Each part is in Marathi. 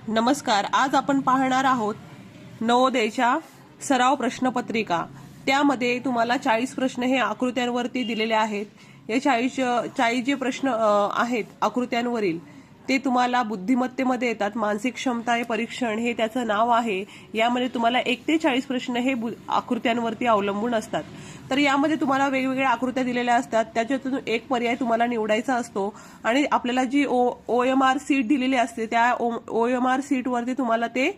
नमस्कार. आज आपण पाहणार आहोत नवोदयच्या सराव प्रश्नपत्रिका. त्यामध्ये तुम्हाला 40 प्रश्न हे आकृत्यांवरती दिलेले आहेत. या 40 जे प्रश्न आहेत आकृत्यांवरील ते तुम्हाला बुद्धिमत्तेमध्ये येतात. मानसिक क्षमता परीक्षण हे त्याचं नाव आहे. यामध्ये तुम्हाला 1 ते 40 प्रश्न हे आकृत्यांवरती अवलंबून असतात. तर यामध्ये तुम्हाला वेगवेगळ्या आकृत्या दिलेल्या असतात. त्याच्यातून एक पर्याय तुम्हाला निवडायचा असतो आणि आपल्याला जी OMR सीट दिलेली असते त्या OMR सीटवरती तुम्हाला ते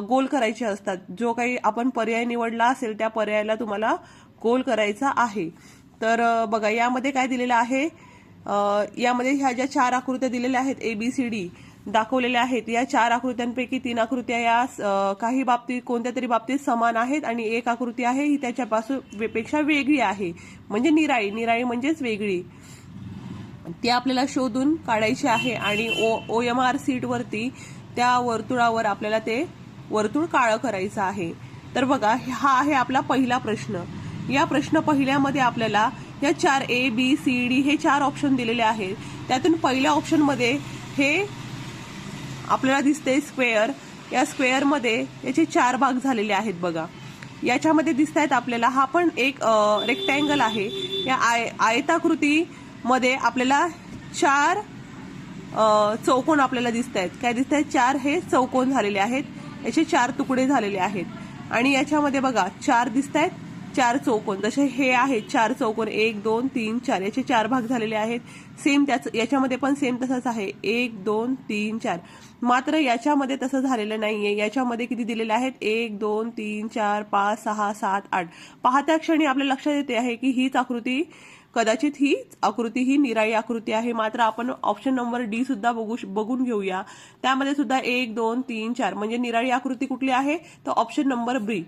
गोल करायचे असतात. जो काही आपण पर्याय निवडला असेल त्या पर्यायाला तुम्हाला गोल करायचा आहे. तर बघा यामध्ये काय दिलेलं आहे. यामध्ये ह्या ज्या 4 आकृत्या दिलेल्या आहेत ABCD दाखवलेल्या आहेत. या 4 आकृत्यांपैकी 3 आकृत्या या काही बाबतीत कोणत्या तरी बाबतीत समान आहेत आणि एक आकृती आहे ही त्याच्यापासून पेक्षा वेगळी आहे, म्हणजे निराळी म्हणजेच वेगळी. ती आपल्याला शोधून काढायची आहे आणि OMR सीटवरती त्या वर्तुळावर आपल्याला ते वर्तुळ काळं करायचं आहे. तर बघा हा आहे आपला पहिला प्रश्न. या प्रश्न पहिल्यामध्ये आपल्याला या 4 ABCD हे 4 ऑप्शन दिलेले आहेत. त्यातून पहिल्या ऑप्शनमध्ये हे आपल्याला दिसते स्क्वेअर. या स्क्वेअरमध्ये याचे 4 भाग झालेले आहेत. बघा याच्यामध्ये दिसत आहेत आपल्याला हा पण एक रेक्टँगल आहे. या आयताकृतीमध्ये आपल्याला 4 चौकोन आपल्याला दिसत आहेत. काय दिसत आहेत? 4 हे चौकोन झालेले आहेत. याचे 4 तुकडे झालेले आहेत आणि याच्यामध्ये बघा 4 दिसत आहेत 4 चौकोन. जसे हे आहेत 4 चौकोन 1 2 3 4 याचे 4 भाग झालेले आहेत. सेम याच्यामध्ये पण सेम तसंच आहे 1 2 3 4. मात्र याच्यामध्ये तसं झालेलं नाहीये. याच्यामध्ये किती दिलेले आहेत 1 2 3 4 5 6 7 8. पाहत्या क्षणी आपल्या लक्षात येते आहे की हीच आकृती कदाचित ही आकृती ही निराळी आकृती आहे. मात्र आपण ऑप्शन नंबर D सुद्धा बघून घेऊया. त्यामध्ये सुद्धा 1 2 3 4 म्हणजे निराळी आकृती कुठली आहे तर ऑप्शन नंबर B.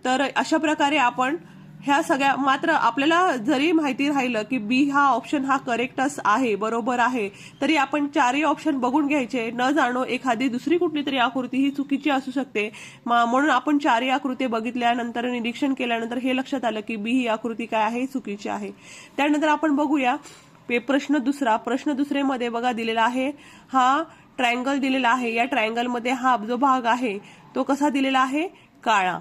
तर अशा प्रकारे आपण ह्या सगळ्या मात्र आपल्याला जरी माहिती राहिलं की B हा ऑप्शन हा करेक्टच आहे बरोबर आहे तरी आपण 4ही ऑप्शन बघून घ्यायचे. न जाणो एखादी दुसरी कुठली तरी आकृती ही चुकीची असू शकते. म्हणून आपण 4ही आकृती बघितल्यानंतर निरीक्षण केल्यानंतर हे लक्षात आलं की B ही आकृती काय आहे चुकीची आहे. त्यानंतर आपण बघूया प्रश्न दुसरेमध्ये बघा दिलेला आहे हा ट्रायंगल दिलेला आहे. या ट्रायंगलमध्ये हा जो भाग आहे तो कसा दिलेला आहे काळा.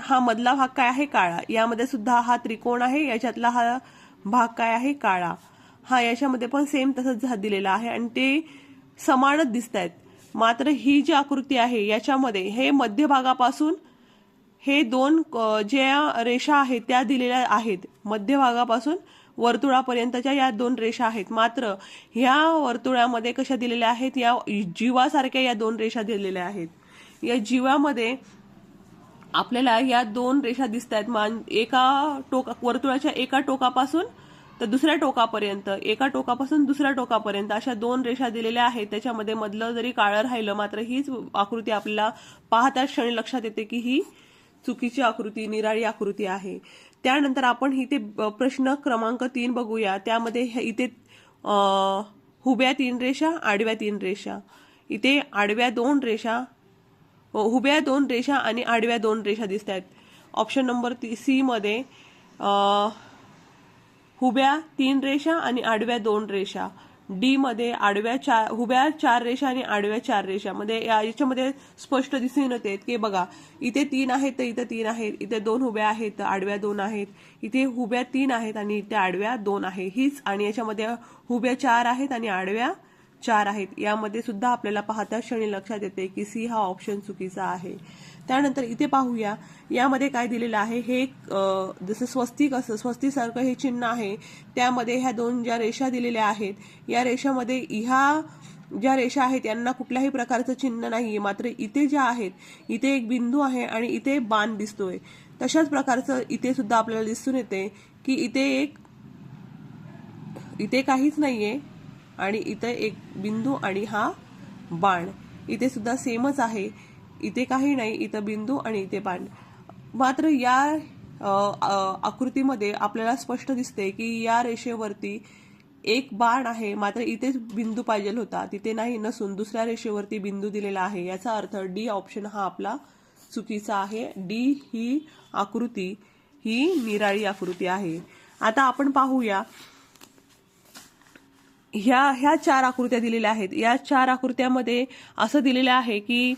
हा मधला भाग काय आहे काळा. यामध्ये सुद्धा हा त्रिकोण आहे. याच्यातला हा भाग काय आहे काळा. हा याच्यामध्ये पण सेम तसंच दिलेला आहे आणि ते समानच दिसत आहेत. मात्र ही जी आकृती आहे याच्यामध्ये हे मध्यभागापासून हे 2 ज्या रेषा आहेत त्या दिलेल्या आहेत. मध्यभागापासून वर्तुळापर्यंतच्या या 2 रेषा आहेत. मात्र ह्या वर्तुळामध्ये कशा दिलेल्या आहेत या जीवासारख्या या 2 रेषा दिलेल्या आहेत. या जीवामध्ये आपल्याला या 2 रेषा दिसत आहेत. वर्तुळाच्या एका टोकापासून तर दुसऱ्या टोकापर्यंत एका टोकापासून दुसऱ्या टोकापर्यंत अशा 2 रेषा दिलेल्या आहेत. त्याच्यामध्ये मधलं जरी काळं राहिलं मात्र हीच आकृती आपल्याला पाहत्याच क्षणी लक्षात येते की ही चुकीची आकृती निराळी आकृती आहे. त्यानंतर आपण इथे प्रश्न क्रमांक 3 बघूया. त्यामध्ये इथे उभ्या 3 रेषा आडव्या 3 रेषा. इथे आडव्या 2 रेषा उभ्या 2 रेषा आणि आडव्या 2 रेषा दिसत आहेत. ऑप्शन नंबर C मध्ये उभ्या 3 रेषा आणि आडव्या 2 रेषा. D मध्ये उभ्या 4 रेषा आणि आडव्या 4 रेषा. मध्ये याच्यामध्ये स्पष्ट दिसून येते की बघा इथे 3 आहेत तर इथे 3 आहेत. इथे 2 उभ्या आहेत तर आडव्या 2 आहेत. इथे उभ्या 3 आहेत आणि इथे आडव्या 2 आहे हीच. आणि याच्यामध्ये उभ्या 4 आहेत आणि आडव्या 4 आहेत. यामध्ये सुद्धा आपल्याला पाहत्या क्षणी लक्षात येते की C हा ऑप्शन चुकीचा आहे. त्यानंतर इथे पाहूया यामध्ये काय दिलेलं आहे. हे जसं स्वस्तिक असं स्वस्तिसारखं हे चिन्ह आहे. त्यामध्ये ह्या 2 ज्या रेषा दिलेल्या आहेत या रेषामध्ये ह्या ज्या रेषा आहेत यांना कुठल्याही प्रकारचं चिन्ह नाहीये. मात्र इथे ज्या आहेत इथे एक बिंदू आहे आणि इथे बाण दिसतोय. तशाच प्रकारचं इथे सुद्धा आपल्याला दिसून येते की इथे काहीच नाहीये आणि इथे एक बिंदू आणि हा बाण. इथे सुद्धा सेमच आहे. इथे काही नाही इथं बिंदू आणि इथे बाण. मात्र या आकृतीमध्ये आपल्याला स्पष्ट दिसते की या रेषेवरती एक बाण आहे. मात्र इथेच बिंदू पाहिजे होता तिथे नाही नसून दुसऱ्या रेषेवरती बिंदू दिलेला आहे. याचा अर्थ D ऑप्शन हा आपला चुकीचा आहे. D ही आकृती ही निराळी आकृती आहे. आता आपण पाहूया ह्या 4 आकृत्या दिलेल्या आहेत. या 4 आकृत्यामध्ये असं दिलेलं आहे की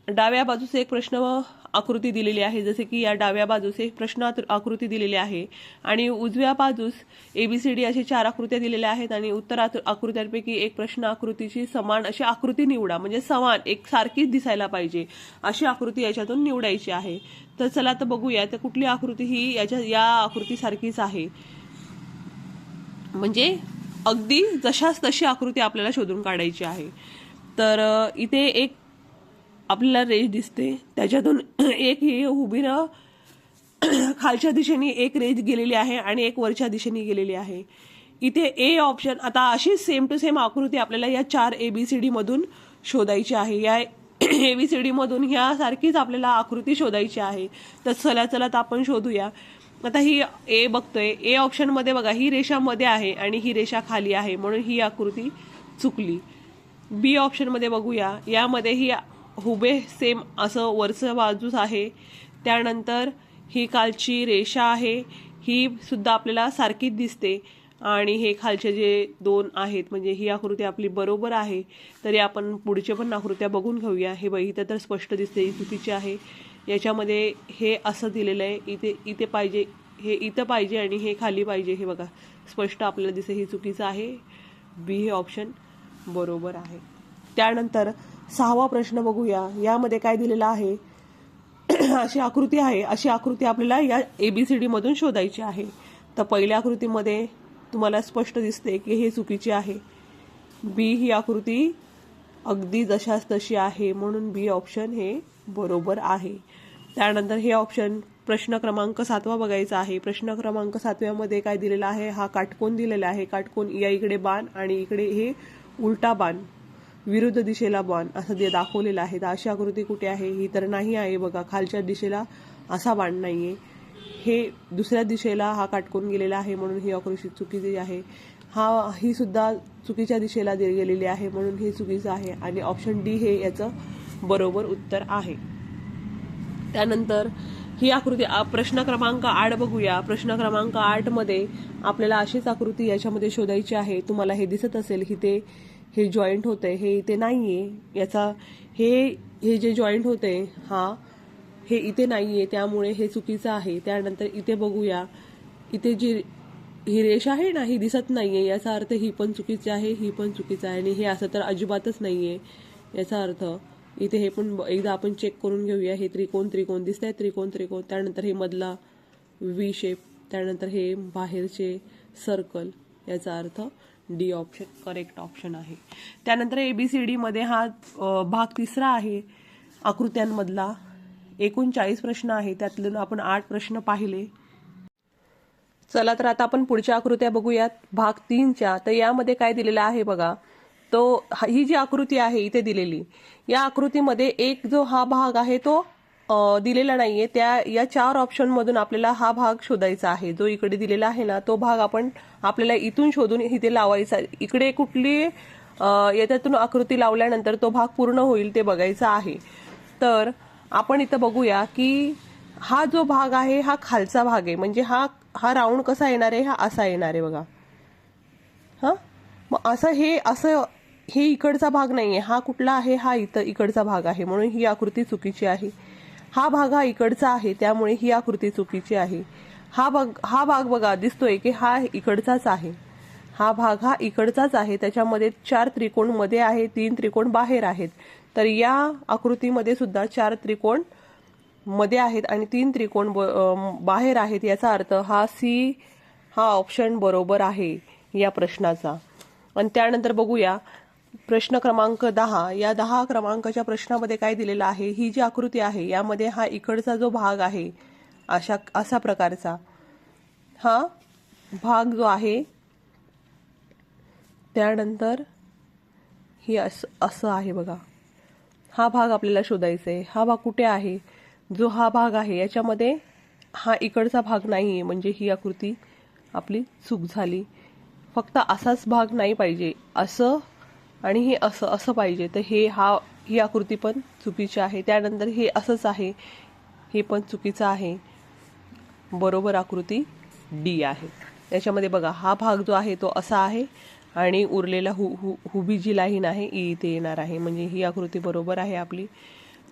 डाव्या बाजूस एक प्रश्न आकृती दिलेली आहे, जसे की या डाव्या बाजूस एक प्रश्न आकृती दिलेली आहे आणि उजव्या बाजूस ABCD असे 4 आकृत्या दिलेल्या आहेत आणि उत्तर आकृत्यांपैकी एक प्रश्न आकृतीची समान अशी आकृती निवडा, म्हणजे समान एक सारखीच दिसायला पाहिजे अशी आकृती याच्यातून निवडायची आहे. तर चला तर बघूया तर कुठली आकृती ही या आकृतीसारखीच आहे, म्हणजे अगदी जशाच तशी आकृती आपल्याला शोधून काढायची आहे. तर इथे एक आपल्याला रेष दिसते, त्याच्यातून एक ही उभीनं खालच्या दिशेने एक रेष गेलेली आहे आणि एक वरच्या दिशेने गेलेली आहे. इथे ए ऑप्शन. आता अशी सेम टू सेम आकृती आपल्याला या 4 ABCD मधून शोधायची आहे. या ABCD मधून ह्या सारखीच आपल्याला आकृती शोधायची आहे. तर चला तर आपण शोधूया. आता ही ए बघतोय, ए ऑप्शन मध्ये बघा ही रेषा मध्ये आहे आणि ही रेषा खाली आहे, म्हणून ही आकृती चुकली. बी ऑप्शन मध्ये बघूया, यामध्ये ही हुबे सेम असं वरचं बाजूस आहे. त्यानंतर ही खालची रेषा आहे, ही सुद्धा आपल्याला सारखीच दिसते आणि हे खालचे जे 2 आहेत म्हणजे ही आकृती आपली बरोबर आहे. तरी आपण पुढचे पण आकृत्या बघून घेऊया. हे बघितलं तर स्पष्ट दिसते ही चुकीची आहे. याच्यामध्ये हे असं दिलेलं आहे, इथे पाहिजे, हे इथं पाहिजे आणि हे खाली पाहिजे, हे बघा स्पष्ट आपल्याला दिसते ही चुकीचं आहे. बी हे ऑप्शन बरोबर आहे. त्यानंतर 6वा प्रश्न बघूया. यामध्ये काय दिलेलं आहे, अशी आकृती आहे, अशी आकृती आपल्याला या ABCD मधून शोधायची आहे. तर पहिल्या आकृतीमध्ये तुम्हाला स्पष्ट दिसते की हे चुकीचे आहे. बी ही आकृती अगदी जशाच तशी आहे, म्हणून बी ऑप्शन हे बरोबर आहे. त्यानंतर हे ऑप्शन प्रश्न क्रमांक 7वा बघायचा आहे. प्रश्न क्रमांक 7व्यामध्ये काय दिलेला आहे, हा काटकोन दिलेला आहे. काटकोन या इकडे बाण आणि इकडे हे उलटा बाण, विरुद्ध दिशेला बाण असं जे दाखवलेलं आहे. तर अशी आकृती कुठे आहे, ही तर नाही आहे बघा. खालच्या दिशेला असा बाण नाहीये, हे दुसऱ्या दिशेला हा काटकोन गेलेला आहे, म्हणून ही आकृती चुकीची आहे. ही सुद्धा चुकीच्या दिशेला गेलेली आहे, म्हणून हे चुकीचं आहे आणि ऑप्शन डी हे याचं बरोबर उत्तर आहे. त्यानंतर ही आकृती प्रश्न क्रमांक 8 बघूया. प्रश्न क्रमांक 8 मध्ये आपल्याला अशीच आकृती याच्यामध्ये शोधायची आहे. तुम्हाला हे दिसत असेल इथे हे जॉईंट होतंय, हे इथे नाहीये. याचा हे जे जॉईंट होते हे इथे नाहीये, त्यामुळे हे चुकीचं आहे. त्यानंतर इथे बघूया, इथे जी ही रेष आहे ना ही दिसत नाहीये, याचा अर्थ ही पण चुकीची आहे, ही पण चुकीचं आहे आणि हे असं तर अजिबातच नाहीये. याचा अर्थ इथे हे पण एकदा आपण चेक करून घेऊया. हे त्रिकोण दिसत आहे, त्रिकोण. त्यानंतर हे मधला V शेप, त्यानंतर हे बाहेरचे सर्कल. याचा अर्थ डी ऑप्शन करेक्ट ऑप्शन आहे. त्यानंतर ABCD मध्ये हा भाग 3रा आहे आकृत्यांमधला. एकूण 40 प्रश्न आहे, त्यातून आपण 8 प्रश्न पाहिले. चला तर आता आपण पुढच्या आकृत्या बघूयात भाग 3च्या. तर यामध्ये काय दिलेलं आहे बघा, तो ही जी आकृती आहे इथे दिलेली, या आकृतीमध्ये एक जो हा भाग आहे तो दिलेला नाहीये. या 4 ऑप्शन मधून आपल्याला हा भाग शोधायचा आहे. जो इकडे दिलेला आहे ना तो भाग आपल्याला इथून शोधून इथे लावायचा. इकडे कुठली याच्यातून आकृती लावल्यानंतर तो भाग पूर्ण होईल ते बघायचा आहे. तर आपण इथं बघूया की हा जो भाग आहे हा खालचा भाग आहे, म्हणजे हा राऊंड कसा येणार आहे, हा असा येणार आहे बघा. मग असं हे इकडचा भाग नाहीये, हा कुठला आहे, हा इकडचा भाग आहे, म्हणून ही आकृती चुकीची आहे. हा भाग हा इकडचा आहे, त्यामुळे ही आकृती चुकीची आहे. हा भाग बघा दिसतोय की हा इकडचाच आहे, हा भाग हा इकडचाच आहे. त्याच्यामध्ये 4 त्रिकोण मध्ये आहे, 3 त्रिकोण बाहेर आहेत. तर या आकृतीमध्ये सुद्धा 4 त्रिकोण मध्ये आहेत आणि 3 त्रिकोण बाहेर आहेत. याचा अर्थ हा ऑप्शन बरोबर आहे या प्रश्नाचा. आणि त्यानंतर बघूया प्रश्न क्रमांक 10. या 10 क्रमांकाच्या प्रश्नामध्ये काय दिलेलं आहे, ही जी आकृती आहे यामध्ये हा इकडचा जो भाग आहे अशा प्रकारचा हा भाग जो आहे, त्यानंतर ही असं आहे बघा. हा भाग आपल्याला शोधायचा आहे. हा भाग कुठे आहे, जो हा भाग आहे याच्यामध्ये हा इकडचा भाग नाहीये, म्हणजे ही आकृती आपली चूक झाली. फक्त असाच भाग नाही पाहिजे, असं आणि हे असं पाहिजे. तर ही आकृती पण चुकीची आहे. त्यानंतर हे असंच आहे, हे पण चुकीचं आहे. बरोबर आकृती डी आहे. याच्यामध्ये बघा हा भाग जो आहे तो असा आहे आणि उरलेला हुबी जी लाईन आहे इथे येणार आहे, म्हणजे ही आकृती बरोबर आहे आपली.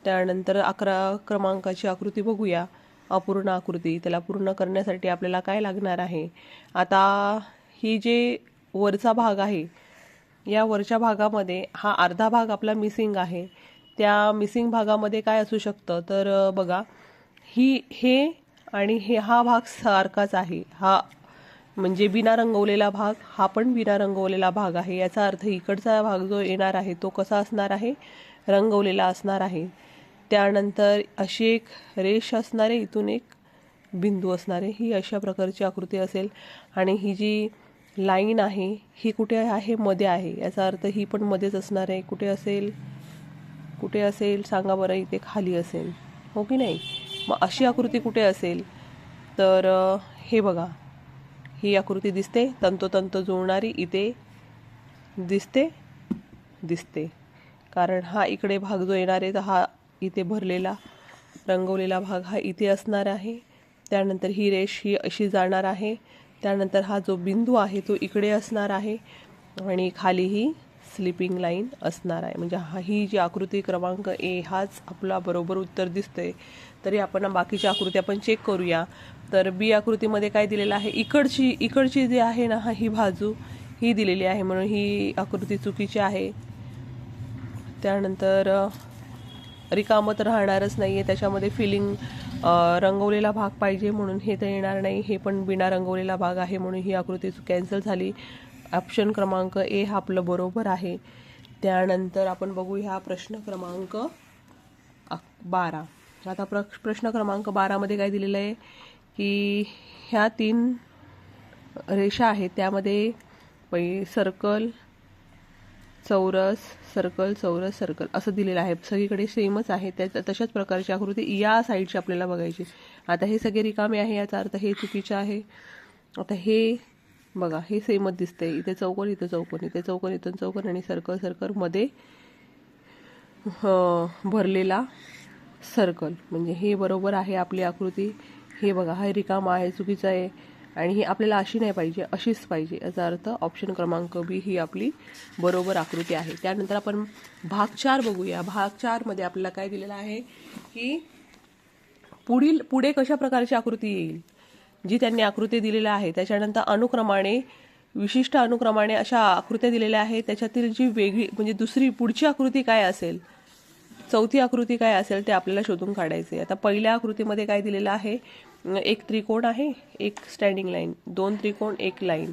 त्यानंतर 11 क्रमांकाची आकृती बघूया, अपूर्ण आकृती. त्याला पूर्ण करण्यासाठी आपल्याला काय लागणार आहे? आता ही जे वरचा भाग आहे, या वरच्या भागामध्ये हा अर्धा भाग आपला मिसिंग आहे. त्या मिसिंग भागामध्ये काय असू शकतं, तर बघा हे आणि हा भाग सारखाच आहे. हा म्हणजे बिना रंगवलेला भाग, हा पण बिना रंगवलेला भाग आहे. याचा अर्थ इकडचा भाग जो येणार आहे तो कसा असणार आहे? रंगवलेला असणार आहे. त्यानंतर अशी एक रेष असणार आहे, इथून एक बिंदू असणार आहे. ही अशा प्रकारची आकृती असेल. आणि ही जी लाईन आहे ही कुठे आहे? मध्ये आहे. याचा अर्थ ही पण मध्येच असणार आहे. कुठे असेल? कुठे असेल सांगा बरं? इथे खाली असेल, हो की नाही? मग अशी आकृती कुठे असेल? तर हे बघा, ही आकृती दिसते तंतोतंत जुळणारी, इथे दिसते. कारण हा इकडे भाग जो येणार आहे तर हा इथे भरलेला रंगवलेला भाग हा इथे असणार आहे. त्यानंतर ही रेष ही अशी जाणार आहे. त्यानंतर हा जो बिंदू आहे तो इकडे असणार आहे आणि खाली ही स्लिपिंग लाईन असणार आहे. म्हणजे ही जी आकृती क्रमांक ए हाच आपला बरोबर उत्तर दिसतंय. तरी आपण बाकीच्या आकृत्या पण चेक करूया. तर बी आकृतीमध्ये काय दिलेलं आहे? इकडची जी आहे ना, ही बाजू ही दिलेली आहे, म्हणून ही आकृती चुकीची आहे. त्यानंतर रिकामं तर राहणारच नाही आहे, त्याच्यामध्ये फिलिंग रंगवलेला भाग पाहिजे, म्हणून हे तर येणार नाही. हे पण बिना रंगवलेला भाग आहे, म्हणून ही आकृती कॅन्सल झाली. ऑप्शन क्रमांक ए हा आपलं बरोबर आहे. त्यानंतर आपण बघूया प्रश्न क्रमांक 12. आता प्रश्न क्रमांक 12मध्ये काय दिलेलं आहे की ह्या 3 रेषा आहेत, त्यामध्ये सर्कल, चौरस, सर्कल, चौरस, सर्कल असं दिलेलं आहे. सगळीकडे सेमच आहे. तशाच प्रकारची आकृती या साईडची आपल्याला बघायची. आता हे सगळे रिकामे आहे, याचा अर्थ हे चुकीचं आहे. आता हे बघा, हे सेमच दिसतंय. इथे चौकोन, इथे चौकोन, इथे चौकोन, इथून चौकोन आणि सर्कल मध्ये भरलेला सर्कल, म्हणजे हे बरोबर आहे आपली आकृती. हे बघा, हा रिकामा आहे, चुकीचं आहे. आणि ही आपल्याला अशी नाही पाहिजे, अशीच पाहिजे. याचा अर्थ ऑप्शन क्रमांक बी ही आपली बरोबर आकृती आहे. त्यानंतर आपण भाग 4 बघूया. भाग 4 मध्ये आपल्याला काय दिलेलं आहे की पुढे कशा प्रकारची आकृती येईल, जी त्यांनी आकृती दिलेल्या आहे त्याच्यानंतर अनुक्रमाने, विशिष्ट अनुक्रमाने अशा आकृत्या दिलेल्या आहेत. त्याच्यातील जी वेगळी म्हणजे दुसरी पुढची आकृती काय असेल, चौथी आकृती काय असेल ते आपल्याला शोधून काढायचे. आता पहिल्या आकृतीमध्ये काय दिलेलं आहे? एक त्रिकोण आहे, एक स्टँडिंग लाईन, 2 त्रिकोण, 1 लाईन,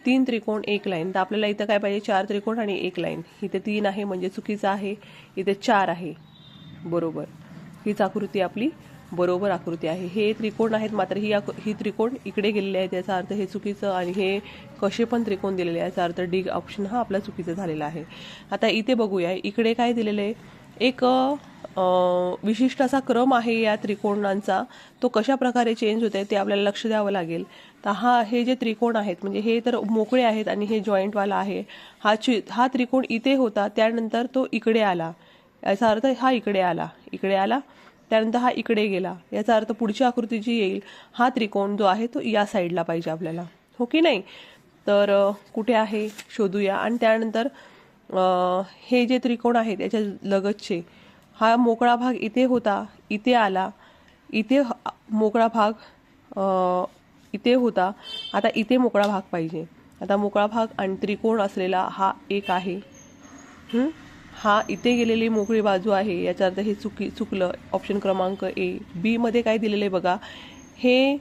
3 त्रिकोण, 1 लाईन. तर आपल्याला इथं काय पाहिजे? 4 त्रिकोण आणि 1 लाईन. इथे 3 आहे म्हणजे चुकीचं आहे. इथे 4 आहे, बरोबर. हीच आकृती आपली बरोबर आकृती आहे. हे त्रिकोण आहेत, मात्र ही त्रिकोण इकडे गेलेले आहेत, याचा अर्थ हे चुकीचं. आणि हे कसे पण त्रिकोण दिलेले आहे, याचा अर्थ डी ऑप्शन हा आपला चुकीचा झालेला आहे. आता इथे बघूया, इकडे काय दिलेलं आहे? एक विशिष्ट असा क्रम आहे या त्रिकोणांचा, तो कशा प्रकारे चेंज होते ते आपल्याला लक्ष द्यावं लागेल. तर हे जे त्रिकोण आहेत, म्हणजे हे तर मोकळे आहेत आणि हे जॉईंटवाला आहे. हा त्रिकोण इथे होता, त्यानंतर तो इकडे आला, याचा अर्थ हा इकडे आला, त्यानंतर हा इकडे गेला. याचा अर्थ पुढची आकृती जी येईल, हा त्रिकोण जो आहे तो या साईडला पाहिजे आपल्याला, हो की नाही? तर कुठे आहे शोधूया. आणि त्यानंतर हे जे त्रिकोण आहेत याच्या लगतचे, हा मोकळा भाग इथे होता, इथे आला, इथे मोकळा भाग इथे होता, आता इथे मोकळा भाग पाहिजे. आता मोकळा भाग आणि त्रिकोण असलेला हा एक आहे, हा इथे गेलेली मोकळी बाजू आहे, याचा अर्थ हे चुकलं. ऑप्शन क्रमांक ए. बी मध्ये काय दिलेलं आहे बघा, हे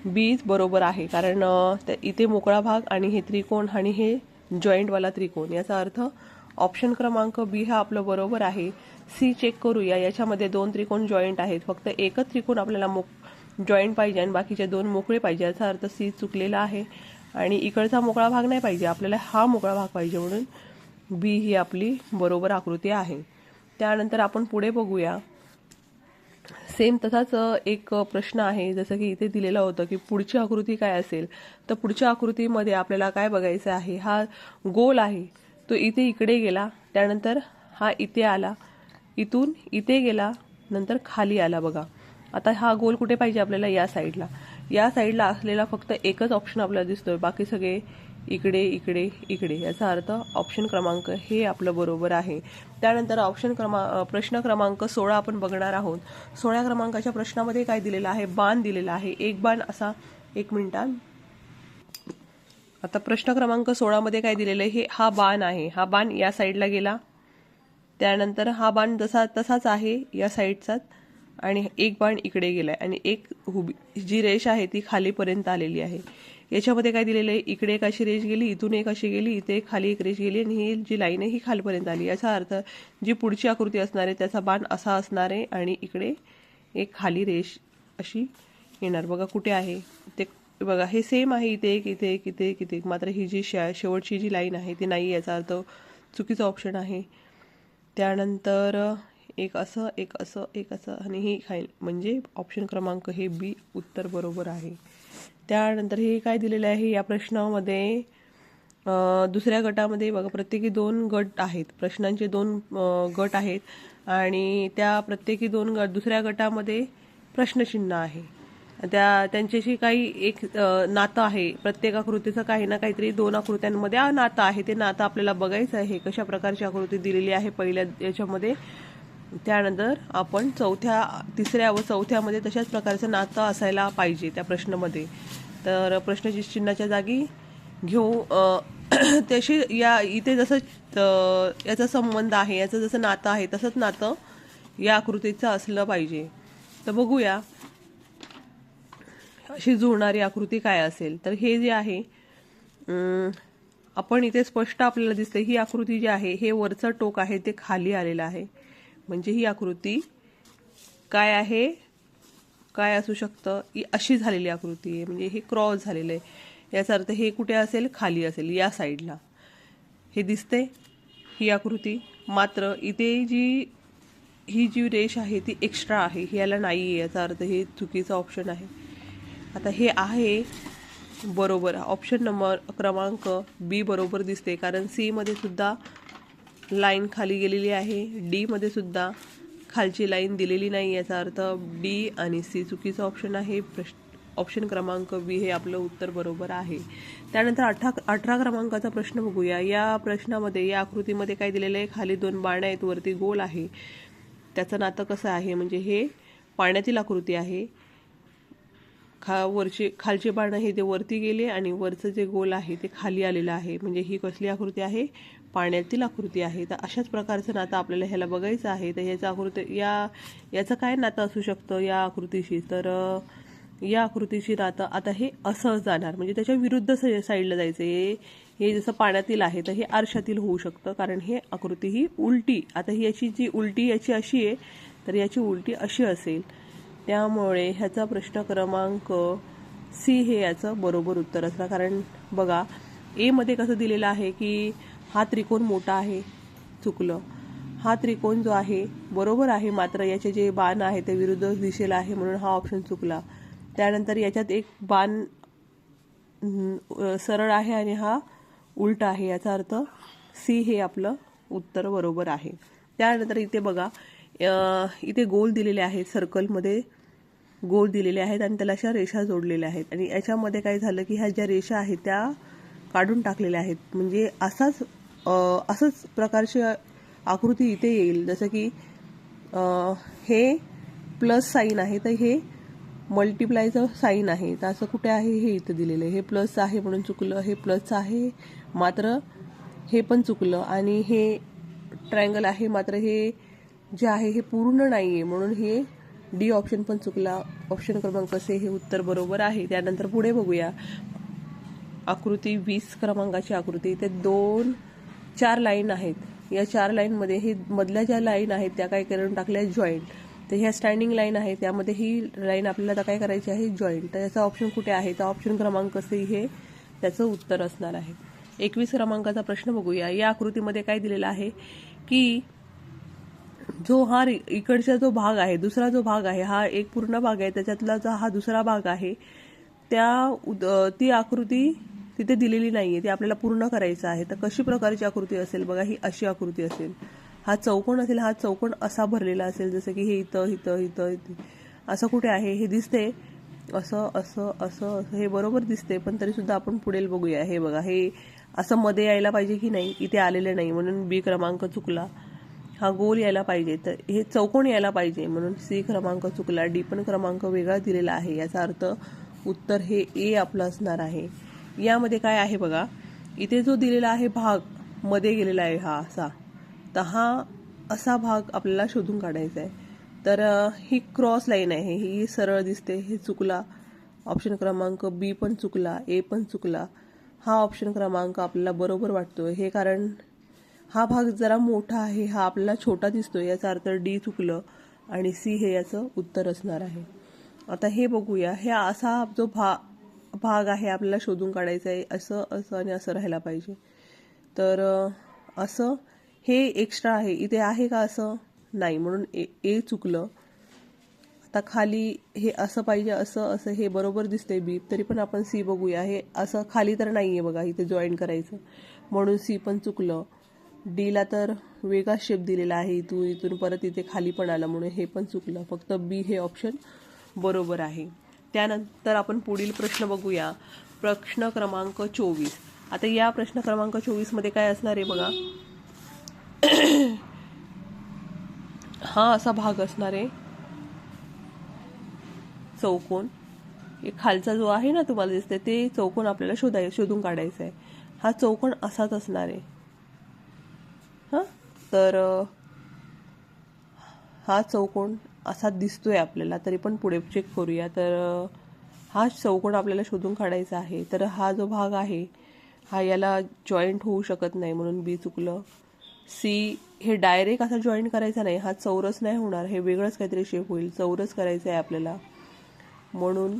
बी बरोबर आहे, कारण इथे मोकळा भाग आणि हे त्रिकोण आणि हे जॉईंटवाला त्रिकोण, याचा अर्थ ऑप्शन क्रमांक बी हा आपलं बरोबर आहे. सी चेक करूया. याच्यामध्ये 2 त्रिकोण जॉईंट आहेत, फक्त एकच त्रिकोण आपल्याला जॉईंट पाहिजे आणि बाकीचे 2 मोकळे पाहिजे, याचा अर्थ सी चुकलेला आहे. आणि इकडचा मोकळा भाग नाही पाहिजे आपल्याला, हा मोकळा भाग पाहिजे, म्हणून बी ही आपली बरोबर आकृती आहे. त्यानंतर आपण पुढे बघूया. सेम तसाच एक प्रश्न आहे, जसं की इथे दिलेलं होतं की पुढची आकृती काय असेल. तर पुढच्या आकृतीमध्ये आपल्याला काय बघायचं आहे? हा गोल आहे, तो इकडे गेला, त्यानंतर हा इथे आला, इथून इथे गेला, नंतर खाली आला. बघा, आता हा गोल कुठे पाहिजे आपल्याला? या साईडला. या साईडला असलेला फक्त एकच ऑप्शन आपल्याला दिसतोय, बाकी सगळे इकडे इकडे इकडे. याचा अर्थ ऑप्शन क्रमांक हे आपलं बरोबर आहे. त्यानंतर प्रश्न क्रमांक 16 आपण बघणार आहोत. 16 क्रमांकाच्या प्रश्नामध्ये काय दिलेलं आहे, बाण दिलेला आहे. एक बाण असा, एक मिनिटात. आता प्रश्न क्रमांक 16 मध्ये काय दिलेलं आहे, हा बाण आहे. हा बाण या साईडला गेला, त्यानंतर हा बाण तसाच आहे या साईडचाच, आणि एक बाण इकडे गेलाय, आणि एक जी रेष आहे ती खालीपर्यंत आलेली आहे. याच्यामध्ये काय दिलेलं आहे, इकडे एक अशी रेष गेली, इथून एक अशी गेली, इथे खाली एक रेष गेली, आणि ही जी लाईन आहे ही खालीपर्यंत आली. याचा अर्थ जी पुढची आकृती असणार आहे त्याचा बाण असा असणार आहे, आणि इकडे एक खाली रेष अशी येणार. बघा कुठे आहे ते, बघा हे सेम आहे, इथे एक, इथे एक, इथे एक, इथे एक. मात्र ही जी शेवटची जी लाईन आहे ती नाही, याचा अर्थ चुकीचा ऑप्शन आहे. त्यानंतर एक असं, एक असं, एक असं, आणि ही खाईल, म्हणजे ऑप्शन क्रमांक हे बी उत्तर बरोबर आहे. त्यानंतर हे काय दिलेलं आहे या प्रश्नामध्ये, दुसऱ्या गटामध्ये बघा प्रत्येकी 2 गट आहेत, प्रश्नांचे 2 गट आहेत, आणि त्या प्रत्येकी 2 गट, दुसऱ्या गटामध्ये प्रश्नचिन्ह आहे. त्यांच्याशी काही एक नातं आहे. प्रत्येक आकृतीचं काही ना काहीतरी 2 आकृत्यांमध्ये नातं आहे. ते नातं आपल्याला बघायचं आहे, कशा प्रकारची आकृती दिलेली आहे पहिल्या याच्यामध्ये. त्यानंतर आपण तिसऱ्या व चौथ्यामध्ये तशाच प्रकारचं नातं असायला पाहिजे त्या प्रश्नामध्ये. तर प्रश्नचिन्हाच्या जागी घेऊ तशी इथे जसं याचा संबंध आहे, याचं जसं नातं आहे तसंच नातं या आकृतीचं असलं पाहिजे. तर बघूया अशी जुळणारी आकृती काय असेल. तर हे जे आहे आपण इथे स्पष्ट आपल्याला दिसते, ही आकृती जी आहे हे वरचं टोक आहे ते खाली आलेलं आहे, म्हणजे ही आकृती काय आहे, काय असू शकतं, ही अशी झालेली आकृती आहे, म्हणजे हे क्रॉस झालेलं आहे. याचा अर्थ हे कुठे असेल, खाली असेल, या साईडला हे दिसते ही आकृती. मात्र इथे ही जी रेष आहे ती एक्स्ट्रा आहे, याला नाही आहे, याचा अर्थ हे चुकीचं ऑप्शन आहे. आता हे आहे बरोबर, ऑप्शन क्रमांक बी बरोबर दिसते, कारण सी मध्ये सुद्धा लाईन खाली गेलेली आहे, डी मध्ये सुद्धा खालची लाईन दिलेली नाही, याचा अर्थ बी आणि सी चुकीचा ऑप्शन आहे. ऑप्शन क्रमांक बी हे आपलं उत्तर बरोबर आहे. त्यानंतर 18 क्रमांकाचा प्रश्न बघूया. या प्रश्नामध्ये, या आकृतीमध्ये काय दिलेलं आहे, खाली 2 बाण आहेत, वरती गोल आहे. त्याचं नातं कसं आहे, म्हणजे हे पाण्यातील आकृती आहे. खालचे बाण हे ते वरती गेले, आणि वरचं जे गोल आहे ते खाली आलेलं आहे, म्हणजे ही कसली आकृती आहे, पाण्यातील आकृती आहे. तर अशाच प्रकारचं नातं आपल्याला ह्याला बघायचं आहे. तर याचं काय नातं असू शकतं या आकृतीशी, तर या आकृतीची नातं आता हे असं जाणार, म्हणजे त्याच्या विरुद्ध साईडला जायचं. हे जसं पाण्यातील आहे तर हे आरशातील होऊ शकतं, कारण हे आकृती ही उलटी, आता ही याची जी उलटी याची अशी आहे, तर याची उलटी अशी असेल. त्यामुळे ह्याचा प्रश्न क्रमांक सी हे याचं बरोबर उत्तर असणार. कारण बघा ए मध्ये कसं दिलेलं आहे की हा त्रिकोण मोठा आहे, चुकलं. हा त्रिकोण जो आहे बरोबर आहे, मात्र याचे जे बाण आहे ते विरुद्ध दिशेला आहे, म्हणून हा ऑप्शन चुकला. त्यानंतर याच्यात एक बाण सरळ आहे आणि हा उलटा आहे, याचा अर्थ सी हे आपलं उत्तर बरोबर आहे. त्यानंतर इथे बघा इथे गोल दिलेले आहेत, सर्कलमध्ये गोल दिलेले आहेत आणि त्याला अशा रेषा जोडलेल्या आहेत, आणि याच्यामध्ये काय झालं की ह्या ज्या रेषा आहेत त्या काढून टाकलेल्या आहेत, म्हणजे असंच प्रकारची आकृती इथे येईल. जसं की हे प्लस साईन आहे तर हे मल्टिप्लायचं साईन आहे, तर असं कुठे आहे, हे इथं दिलेलं आहे. हे प्लस आहे म्हणून चुकलं, हे प्लस आहे मात्र हे पण चुकलं, आणि हे ट्रायंगल आहे मात्र हे जे आहे हे पूर्ण नाही आहे, म्हणून हे डी ऑप्शन पण चुकला. ऑप्शन क्रमांक सी हे उत्तर बरोबर आहे. त्यानंतर पुढे बघूया आकृती 20 क्रमांकाची आकृती. ते 4 लाईन आहेत, या 4 लाईनमध्ये हे मधल्या ज्या लाईन आहेत त्या काय करून टाकल्या, जॉईंट. तर ह्या स्टँडिंग लाईन आहे, त्यामध्ये ही लाईन आपल्याला काय करायची आहे, जॉईंट. तर याचा ऑप्शन कुठे आहे, तर ऑप्शन क्रमांक सी हे त्याचं उत्तर असणार आहे. 21 क्रमांकाचा प्रश्न बघूया. या आकृतीमध्ये काय दिलेला आहे की जो हा इकडचा जो भाग आहे, दुसरा जो भाग आहे, हा एक पूर्ण भाग आहे, त्याच्यातला जो हा दुसरा भाग आहे ती आकृती तिथे दिलेली नाहीये, ती आपल्याला पूर्ण करायचं आहे. तर कशी प्रकारची आकृती असेल, बघा ही अशी आकृती असेल, हा चौकोन असेल, हा चौकोन असा भरलेला असेल, जसं की हे इथं इथं इथं इथं असं कुठे आहे हे दिसते, असं असं असं असं हे बरोबर दिसते, पण तरी सुद्धा आपण पुढे बघूया. हे बघा, हे असं मध्ये यायला पाहिजे की नाही, इथे आलेलं नाही म्हणून बी क्रमांक चुकला. हा गोल यायला पाहिजे, तर हे चौकोन यायला पाहिजे म्हणून सी क्रमांक चुकला. डी पण क्रमांक वेगळा दिलेला आहे, याचा अर्थ उत्तर हे ए आपलं असणार आहे. यामध्ये काय आहे बघा, इथे जो दिलेला आहे भाग मध्ये गेलेला आहे हा असा, तर हा असा भाग आपल्याला शोधून काढायचा आहे. तर ही क्रॉस लाईन आहे, ही सरळ दिसते, हे चुकला. ऑप्शन क्रमांक बी पण चुकला, ए पण चुकला. हा ऑप्शन क्रमांक आपल्याला बरोबर वाटतोय, हे कारण हा भाग जरा मोठा आहे, हा आपल्याला छोटा दिसतोय, याचा अर्थ डी चुकलं आणि सी हे याचं उत्तर असणार आहे. आता हे बघूया, हे असा जो भाग आहे आपल्याला शोधून काढायचा आहे, असं असं आणि असं राहायला पाहिजे. तर असं हे एक्स्ट्रा आहे, इथे आहे का असं नाही, म्हणून ए चुकलं. आता खाली हे असं पाहिजे, असं असं हे बरोबर दिसतंय बी, तरी पण आपण सी बघूया. हे असं खाली तर नाहीये बघा, इथे जॉईन करायचं म्हणून सी पण चुकलं. डीला तर वेगळा शेप दिलेला आहे, इथून परत इथे खाली पण आलं म्हणून हे पण चुकलं. फक्त बी हे ऑप्शन बरोबर आहे. त्यानंतर आपण पुढील प्रश्न बघूया, प्रश्न क्रमांक 24. आता या प्रश्न क्रमांक 24 मध्ये काय असणार आहे बघा, हा असा भाग असणार आहे चौकोन. एक खालचा जो आहे ना तुम्हाला दिसतंय, ते चौकोन आपल्याला शोधून काढायचा आहे. हा चौकोन असाच असणार आहे. हा, तर हा चौकोन असा दिसतोय आपल्याला, तरी पण पुढे चेक करूया. तर हा चौकोन आपल्याला शोधून काढायचा आहे. तर हा जो भाग आहे हा याला जॉईंट होऊ शकत नाही म्हणून बी चुकलं. सी हे डायरेक्ट असा जॉईंट करायचा नाही, हा चौरस नाही होणार, हे वेगळंच काहीतरी शेप होईल, चौरस करायचं आहे आपल्याला म्हणून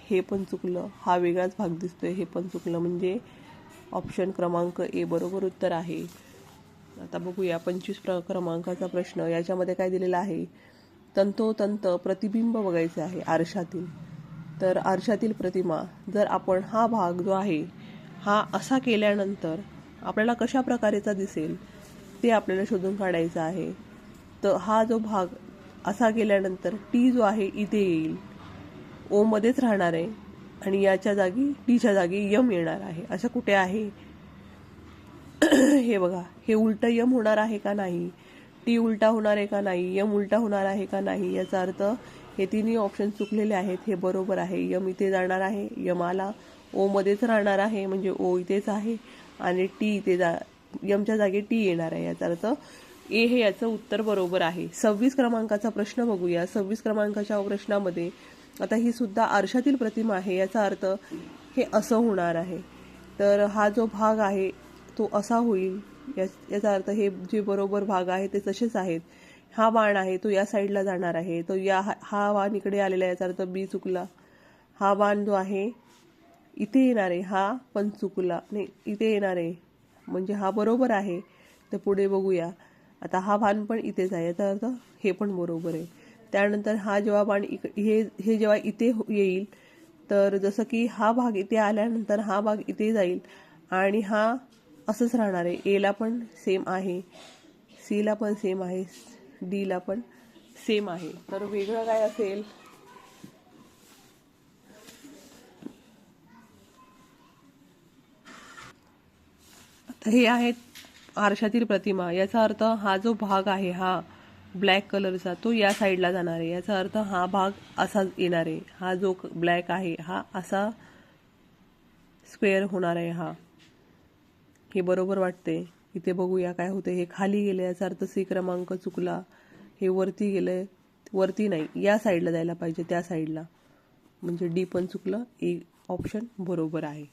हे पण चुकलं. हा वेगळाच भाग दिसतोय, हे पण चुकलं, म्हणजे ऑप्शन क्रमांक ए बरोबर उत्तर आहे. आता बघूया 25 क्रमांकाचा प्रश्न. याच्यामध्ये काय दिलेलं आहे, तंतोतंत प्रतिबिंब बघायचे आहे आरशातील. तर आरशातील प्रतिमा, जर आपण हा भाग जो आहे हा असा केल्यानंतर आपल्याला कशा प्रकारेचा दिसेल ते आपल्याला शोधून काढायचं आहे. तर हा जो भाग असा केल्यानंतर टी जो आहे इथे येईल, ओ मध्येच राहणार आहे आणि याच्या जागी टीच्या जागी यम येणार आहे. असं कुठे आहे हे बघा, हे उलट यम होणार आहे का नाही, टी उलटा होणार आहे का नाही, यम उलटा होणार आहे का नाही, याचा अर्थ हे तिन्ही ऑप्शन चुकलेले आहेत, हे बरोबर आहे. यम इथे जाणार आहे, यमाला ओ मध्येच राहणार आहे म्हणजे ओ इथेच आहे आणि टी इथे यमच्या जागी टी येणार आहे, याचा अर्थ ए हे याचं उत्तर बरोबर आहे. 26 क्रमांकाचा प्रश्न बघूया. 26 क्रमांकाच्या प्रश्नामध्ये आता ही सुद्धा आरशातील प्रतिमा आहे, याचा अर्थ हे असं होणार आहे. तर हा जो भाग आहे तो असा होईल, याचा अर्थ हे जे बरोबर भाग आहे ते तसेच आहेत. हा बाण आहे तो या साईडला जाणार आहे, तो हा बाण इकडे आलेला आहे, याचा अर्थ बी चुकला. हा बाण जो आहे इथे येणार आहे, हा पण चुकला, नाही इथे येणार आहे म्हणजे हा बरोबर आहे. तर पुढे बघूया, आता हा बाण पण इथेच आहे, याचा अर्थ हे पण बरोबर आहे. त्यानंतर हा जेव्हा बाण हे जेव्हा इथे येईल, तर जसं की हा भाग इथे आल्यानंतर हा भाग इथे जाईल आणि हा असंच राहणार आहे. एला पण सेम आहे, सीला पण सेम आहे, डीला पण सेम आहे. तर वेगळं काय असेल, आता हे आहेत आरशातील प्रतिमा. याचा अर्थ हा जो भाग आहे हा ब्लॅक कलरचा तो या साईडला जाणार आहे, याचा अर्थ हा भाग असा येणार आहे. हा जो ब्लॅक आहे हा असा स्क्वेअर होणार आहे. हा हे बरोबर वाटते. इथे बघूया काय होते, हे खाली गेले, याचा अर्थ सी क्रमांक चुकला. हे वरती गेलंय, वरती नाही या साईडला जायला पाहिजे, त्या साईडला, म्हणजे डी पण चुकलं. ए ऑप्शन बरोबर आहे.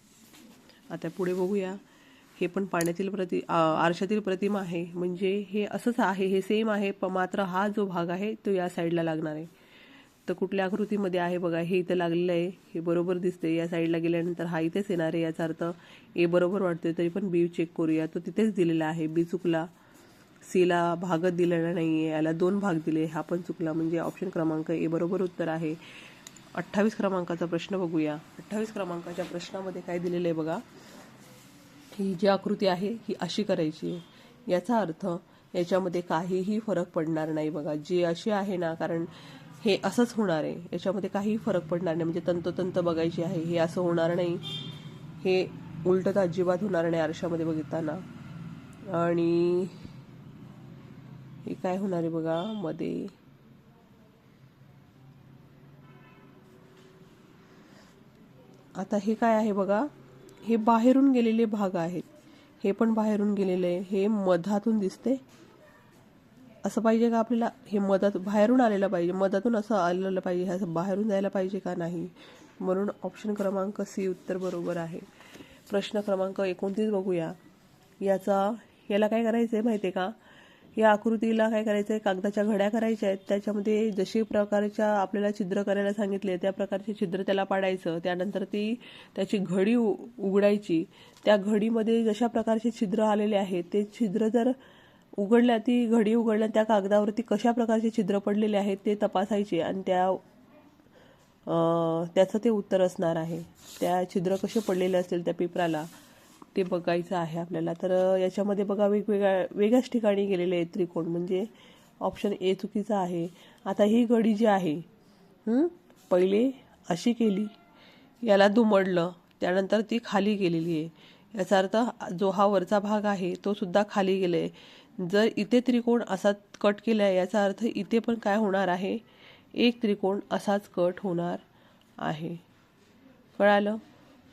आता पुढे बघूया, हे पण पाण्यातील आरशातील प्रतिमा आहे, म्हणजे हे असंच आहे, हे सेम आहे, पण मात्र हा जो भाग आहे तो या साईडला लागणार आहे. तर कुठल्या आकृतीमध्ये आहे बघा, हे इथं लागलेलं आहे, हे बरोबर दिसते. या साईडला गेल्यानंतर हा इथेच येणार आहे, याचा अर्थ ए बरोबर वाटतोय. तरी पण बी चेक करूया, तो तिथेच दिलेला आहे, बी चुकला. सीला भागच दिलेला नाहीये, याला 2 भाग दिले, हा पण चुकला, म्हणजे ऑप्शन क्रमांक ए बरोबर उत्तर आहे. 28 क्रमांकाचा प्रश्न बघूया. 28 क्रमांकाच्या प्रश्नामध्ये काय दिलेलं आहे बघा, ही जी आकृती आहे ही अशी करायची आहे, याचा अर्थ याच्यामध्ये काहीही फरक पडणार नाही बघा, जी अशी आहे ना, कारण हे असंच होणार आहे, याच्यामध्ये काही फरक पडणार नाही. म्हणजे तंतोतंत बघायची आहे, हे असं होणार नाही, हे उलटत अजिबात होणार नाही आरशामध्ये बघताना. आणि हे काय होणार आहे बघा मध्ये, आता हे काय आहे बघा, हे बाहेरून गेलेले भाग आहेत, हे पण बाहेरून गेलेले आहे, हे मधातून दिसते. असं पाहिजे का आपल्याला, हे मधात बाहेरून आलेलं पाहिजे, मधातून असं आलेलं पाहिजे, असं बाहेरून जायला पाहिजे का नाही. म्हणून ऑप्शन क्रमांक सी उत्तर बरोबर आहे. प्रश्न क्रमांक 29 बघूया. याला काय करायचंय माहितीये का, या आकृतीला काय करायचंय, कागदाच्या घड्या करायच्या आहेत, त्याच्यामध्ये जशी प्रकारच्या आपल्याला छिद्र करायला सांगितले त्या प्रकारचे छिद्र त्याला पाडायचं. त्यानंतर त्याची घडी उघडायची. त्या घडीमध्ये जशा प्रकारचे छिद्र आलेले आहेत ते छिद्र जर उघडल्या, ती घडी उघडल्या, त्या कागदावरती कशा प्रकारचे छिद्र पडलेले आहेत ते तपासायचे आणि त्याचं ते उत्तर असणार आहे. त्या छिद्र कसे पडलेले असतील त्या पेपराला ते बघायचं आहे आपल्याला. तर याच्यामध्ये बघा वेगळ्याच ठिकाणी गेलेले आहेत त्रिकोण, म्हणजे ऑप्शन ए चुकीचा आहे. आता ही घडी जी आहे, पहिले अशी केली, याला दुमडलं, त्यानंतर ती खाली गेलेली आहे. याचा अर्थ जो हा वरचा भाग आहे तो सुद्धा खाली गेलाय. जर इथे त्रिकोण असा कट केलाय, याचा अर्थ इथे पण काय होणार आहे, एक त्रिकोण असाच कट होणार आहे. कळालं.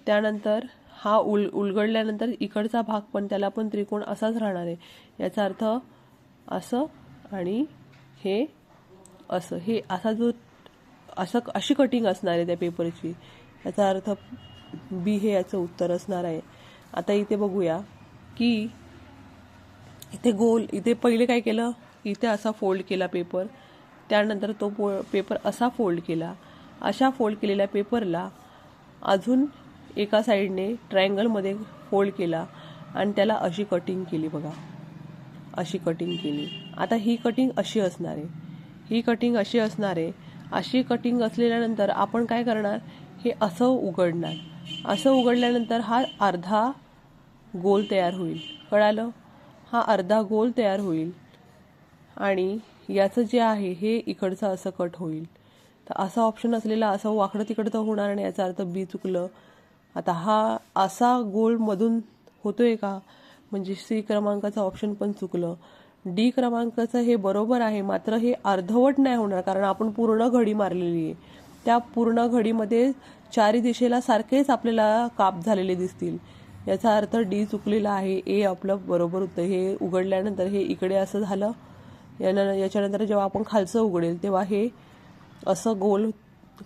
त्यानंतर हा उलगडल्यानंतर इकडचा भाग पण, त्याला पण त्रिकोण असाच राहणार आहे. याचा अर्थ असं आणि हे असं, हे अशी कटिंग असणार आहे त्या पेपरची. याचा अर्थ बी हे याचं उत्तर असणार आहे. आता इथे बघूया की इथे पहिले काय केलं, इथे असा फोल्ड केला पेपर, त्यानंतर तो पेपर असा फोल्ड केला. अशा फोल्ड केलेल्या पेपरला अजून एका साईडने ट्रायंगलमध्ये फोल्ड केला आणि त्याला अशी कटिंग केली बघा, अशी कटिंग केली. आता ही कटिंग अशी असणार आहे, ही कटिंग अशी असणार आहे. अशी कटिंग असलेल्यानंतर आपण काय करणार, हे असं उघडणार. असं उघडल्यानंतर हा अर्धा गोल तयार होईल. कळालं. हा अर्धा गोल तयार होईल आणि याचं जे आहे हे इकडचं असं कट होईल. तर असा ऑप्शन असलेला असं वाकडं तिकडं तर होणार नाही, याचा अर्थ बी चुकलं. आता हा असा गोल मधून होतोय का, म्हणजे सी क्रमांकाचं ऑप्शन पण चुकलं. डी क्रमांकाचं हे बरोबर आहे, मात्र हे अर्धवट नाही होणार, कारण आपण पूर्ण घडी मारलेली आहे. त्या पूर्ण घडीमध्ये चारी दिशेला सारखेच आपल्याला काप झालेले दिसतील. याचा अर्थ डी चुकलेला आहे, ए आपलं बरोबर उत्तर. हे उघडल्यानंतर हे इकडे असं झालं, याच्यानंतर जेव्हा आपण खालचं उघडेल तेव्हा हे असं गोल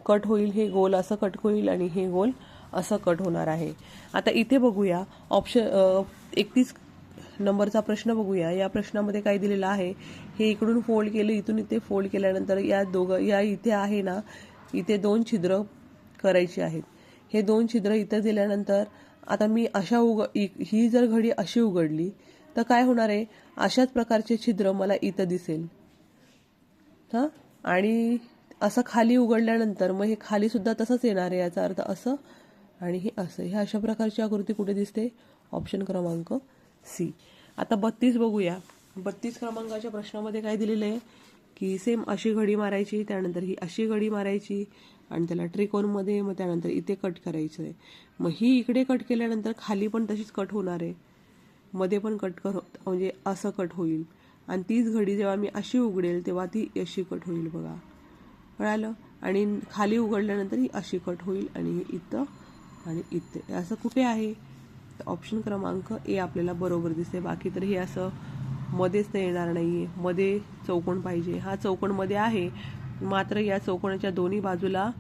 कट होईल, हे गोल असं कट होईल आणि हे गोल असं कट होणार आहे. आता इथे बघूया ऑप्शन 31 नंबरचा प्रश्न बघूया. या प्रश्नामध्ये काय दिलेलं आहे, हे इकडून फोल्ड केलं, इथून इथे फोल्ड केल्यानंतर या इथे आहे ना, इथे 2 छिद्र करायची आहेत. हे 2 छिद्र इथं दिल्यानंतर आता मी ही जर घडी अशी उघडली तर काय होणार आहे, अशाच प्रकारचे छिद्र मला इथं दिसेल. आणि असं खाली उघडल्यानंतर मग हे खाली सुद्धा तसंच येणार आहे. याचा अर्थ असं आणि हे असं, हे अशा प्रकारची आकृती कुठे दिसते, ऑप्शन क्रमांक सी. आता 32 बघूया. 32 क्रमांकाच्या प्रश्नामध्ये काय दिलेलं आहे की सेम अशी घडी मारायची, त्यानंतर ही अशी घडी मारायची आणि त्याला त्रिकोणमध्ये, मग त्यानंतर इथे कट करायचं आहे. मग ही इकडे कट केल्यानंतर खाली पण तशीच कट होणार आहे, मध्ये पण कट म्हणजे असं कट होईल. आणि तीच घडी जेव्हा मी अशी उघडेल तेव्हा ती अशी कट होईल बघा. कळालं. आणि खाली उघडल्यानंतर ही अशी कट होईल आणि इथं आणि इथे असं कुठे आहे, तर ऑप्शन क्रमांक ए आपल्याला बरोबर दिसते. बाकी तर हे असं मध्येच तर येणार नाहीये, मध्ये चौकोन पाहिजे. हा चौकोन मध्ये आहे, मात्र या चौकोनाच्या दोन्ही बाजूला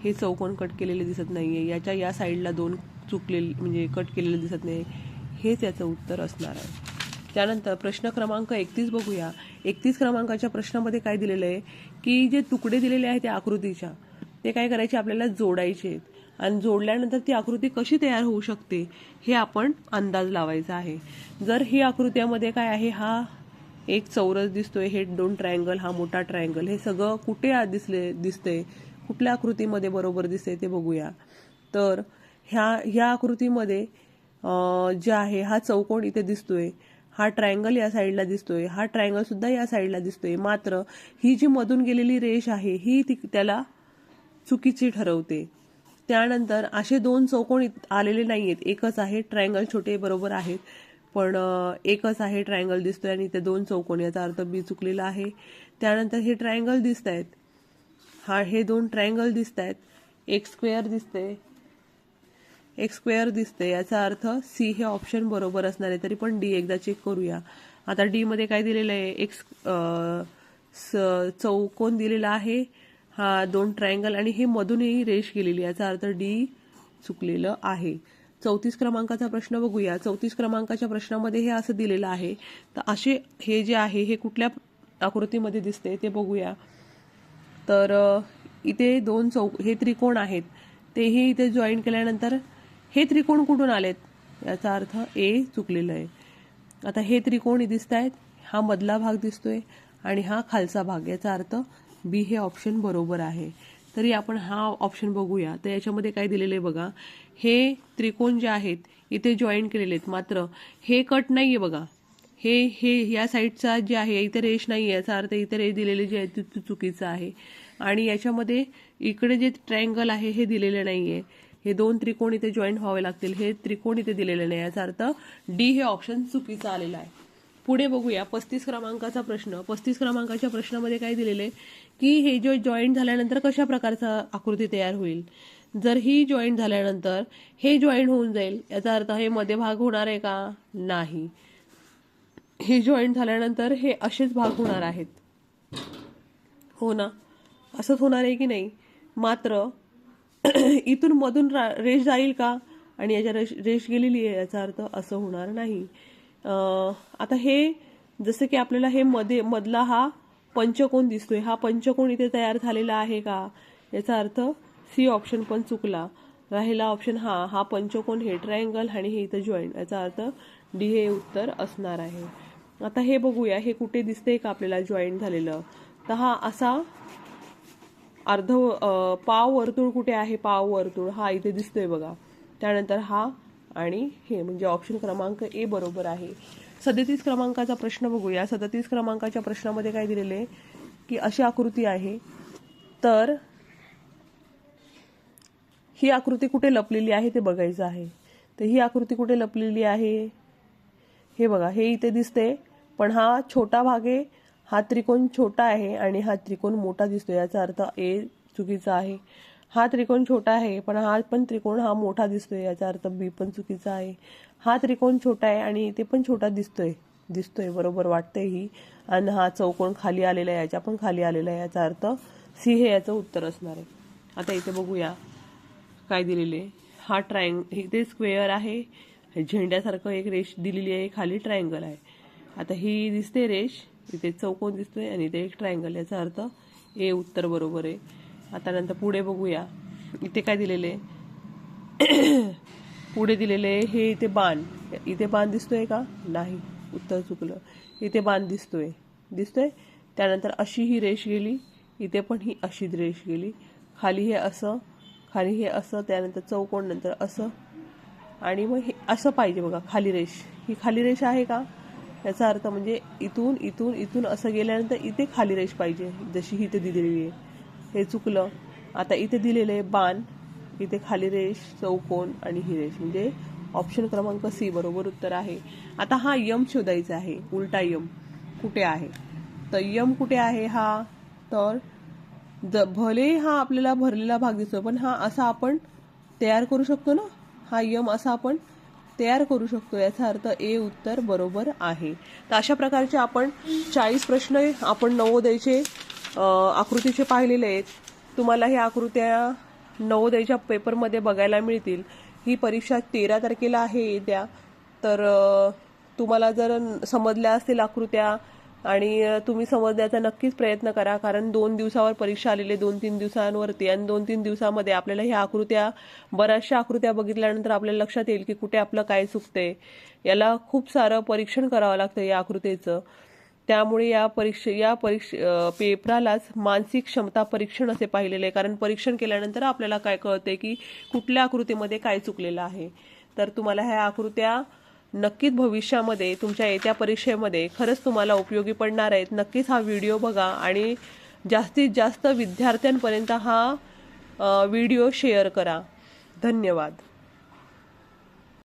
हे चौकोन कट केलेले दिसत नाहीये. याच्या या साईडला 2 चुकलेले म्हणजे कट केलेले दिसत नाही. हेच याचं उत्तर असणार आहे. त्यानंतर प्रश्न क्रमांक 31 बघूया. 31 क्रमांकाच्या प्रश्नामध्ये काय दिलेलं आहे की जे तुकडे दिलेले आहेत त्या आकृतीच्या, ते काय करायचे, आपल्याला जोडायचे आहेत. आणि जोडल्यानंतर ती आकृती कशी तयार होऊ शकते हे आपण अंदाज लावायचा आहे. जर ही आकृत्यामध्ये काय आहे, हा एक चौरस दिसतोय, हे 2 ट्रायंगल, हा मोठा ट्रायंगल, हे सगळं कुठे दिसतंय, कुठल्या आकृतीमध्ये बरोबर दिसतंय ते बघूया. तर ह्या आकृतीमध्ये जे आहे हा चौकोन इथे दिसतोय हा ट्रायंगल या साईडला दिसतोय, हा ट्रायंगल सुद्धा या साईडला दिसतोय, मात्र ही जी मधून गेलेली रेष आहे ही त्याला चुकीची ठरवते. त्यानंतर असे दोन चौकोन आलेले नाहीयेत, एकच आहे. ट्रायंगल छोटे बरोबर आहेत, पण एकच आहे ट्रायंगल दिसतोय आणि ते दोन चौकोन, याचा अर्थ बी चुकलेला आहे. त्यानंतर हे ट्रायंगल दिसत आहेत, हे दोन ट्रायंगल दिसत आहेत, एक स्क्वेअर दिसते, एक स्क्वेअर दिसते, याचा अर्थ सी हे ऑप्शन बरोबर असणार आहे. तरी पण डी एकदा चेक करूया. आता डी मध्ये काय दिलेलं आहे, एक चौकोन दिलेला आहे, हा दोन ट्रायंगल आणि हे मधूनही रेष गेलेली, याचा अर्थ डी चुकलेलं आहे. 34 क्रमांकाचा प्रश्न बघूया. 34 क्रमांकाच्या प्रश्नामध्ये हे असं दिलेलं आहे, तर असे हे जे आहे हे कुठल्या आकृतीमध्ये दिसते ते बघूया. तर इथे दोन हे त्रिकोण आहेत, तेही इथे जॉईन केल्यानंतर हे त्रिकोण कुठून आलेत, याचा अर्थ ए चुकलेलं आहे. आता हे त्रिकोण दिसत आहेत, हा मधला भाग दिसतोय आणि हा खालचा भाग, याचा अर्थ बी हे ऑप्शन बरोबर आहे. तरी आपण हा ऑप्शन बघूया. तर याच्यामध्ये काय दिलेलं आहे बघा, हे त्रिकोण जे आहेत इथे जॉईन केलेले आहेत, मात्र हे कट नाहीये बघा, हे हे या साईडचा जे आहे इथे रेष नाही, याचा अर्थ इथे रेष दिलेली जे आहे ते चुकीचं आहे. आणि याच्यामध्ये इकडे जे ट्रायंगल आहे हे दिलेलं नाहीये, हे दोन त्रिकोण इथे जॉईन व्हावे लागतील, हे त्रिकोण इथे दिलेले नाही, याचा अर्थ डी हे ऑप्शन चुकीचं आलेलं आहे. पुढे बघूया 35 क्रमांकाचा प्रश्न. 35 क्रमांकाच्या प्रश्नामध्ये काय दिलेले की हे जो जॉईंट झाल्यानंतर कशा प्रकारचा आकृती तयार होईल. जर ही जॉईंट झाल्यानंतर हे जॉईंट होऊन जाईल, याचा अर्थ हे मध्ये भाग होणार आहे का, नाही. हे जॉईंट झाल्यानंतर हे असेच भाग होणार आहेत, हो ना, असंच होणार आहे की नाही. मात्र इथून मधून रेष जाईल का, आणि याच्या रेष गेलेली आहे, याचा अर्थ असं होणार नाही. आता हे जसं की आपल्याला हे मधला हा पंचकोन दिसतोय, हा पंचकोन इथे तयार झालेला आहे का, याचा अर्थ सी ऑप्शन पण चुकला. राहिला ऑप्शन हा पंचकोन, हे ट्रायंगल आणि हे इथं जॉईंट, याचा अर्थ डी हे उत्तर असणार आहे. आता हे बघूया, हे कुठे दिसतंय का आपल्याला जॉईंट झालेलं. तर हा असा पाव वर्तुळ कुठे आहे, पाव वर्तुळ हा इथे दिसतोय बघा. त्यानंतर हा आणि हे, म्हणजे ऑप्शन क्रमांक ए बरोबर आहे. 37 क्रमांकाचा प्रश्न बघूया. 37 क्रमांकाच्या प्रश्नामध्ये काय दिलेले की अशी आकृती आहे, तर ही आकृती कुठे लपलेली आहे ते बघायचं आहे. तर ही आकृती कुठे लपलेली आहे, हे बघा, हे इथे दिसते, पण हा छोटा भाग आहे, हा त्रिकोण छोटा आहे आणि हा त्रिकोण मोठा दिसतोय, याचा अर्थ ए चुकीचा आहे. हा त्रिकोण छोटा आहे पण हा पण त्रिकोण हा मोठा दिसतोय, याचा अर्थ बी पण चुकीचा आहे. हा त्रिकोण छोटा आहे आणि इथे पण छोटा दिसतोय बरोबर वाटतंय ही, आणि हा चौकोन खाली आलेला आहे, याच्या पण खाली आलेला आहे, याचा अर्थ सी हे याचं उत्तर असणार आहे. आता इथे बघूया काय दिलेले. हा इथे स्क्वेअर आहे, झेंड्यासारखं एक रेष दिलेली आहे, खाली ट्रायंगल आहे. आता ही दिसते रेष, इथे चौकोन दिसतोय आणि इथे एक ट्रायंगल, याचा अर्थ ए उत्तर बरोबर आहे. आता नंतर पुढे बघूया, इथे काय दिलेले पुढे दिलेले हे इथे बाण दिसतोय का, नाही, उत्तर चुकलं. इथे बाण दिसतोय. त्यानंतर अशी ही रेष गेली, इथे पण ही अशी रेष गेली, खाली हे असं, त्यानंतर चौकोन, नंतर असं, आणि मग हे असं पाहिजे बघा. ही खाली रेष आहे का, याचा अर्थ म्हणजे इथून असं गेल्यानंतर इथे खाली रेष पाहिजे, जशी ही इथे दिलेली आहे, हे चुकलं. आता इथे दिलेले बाण, इथे खाली रेष, चौकोन आणि ही रेष, म्हणजे ऑप्शन क्रमांक सी बरोबर उत्तर आहे. आता हा यम शोधायचा आहे, उलटा यम कुठे आहे. तर यम कुठे आहे हा, तर भले हा आपल्याला भरलेला भाग दिसतो, पण हा असा आपण तयार करू शकतो ना, हा यम असा आपण तयार करू शकतो, याचा अर्थ ए उत्तर बरोबर आहे. तर अशा प्रकारचे आपण 40 प्रश्न आपण नवोदयचे आकृतीचे पाहिलेले आहेत. तुम्हाला ह्या आकृत्या नवोदयच्या पेपरमध्ये बघायला मिळतील. ही परीक्षा 13 तारखेला आहे येत्या. तर तुम्हाला जर समजल्या असतील आकृत्या आणि तुम्ही समजण्याचा नक्कीच प्रयत्न करा, कारण 2 दिवसावर परीक्षा आलेली, 2-3 दिवसांवरती, आणि 2-3 दिवसामध्ये आपल्याला ह्या आकृत्या, बऱ्याचशा आकृत्या बघितल्यानंतर आपल्याला लक्षात येईल की कुठे आपलं काय चुकतंय. याला खूप सारं परीक्षण करावं लागतं या आकृतीचं. त्यामुळे या पेपरालाच मानसिक क्षमता परीक्षण असे पाहिलेले आहे, कारण परीक्षण केल्यानंतर आपल्याला काय कळतंय की कुठल्या आकृतीमध्ये काय चुकलेलं आहे. तर तुम्हाला ह्या आकृत्या नक्कीच भविष्यामध्ये तुमच्या येत्या परीक्षेमध्ये खरंच तुम्हाला उपयोगी पडणार आहेत. नक्कीच हा व्हिडिओ बघा आणि जास्तीत जास्त विद्यार्थ्यांपर्यंत हा व्हिडिओ शेअर करा. धन्यवाद.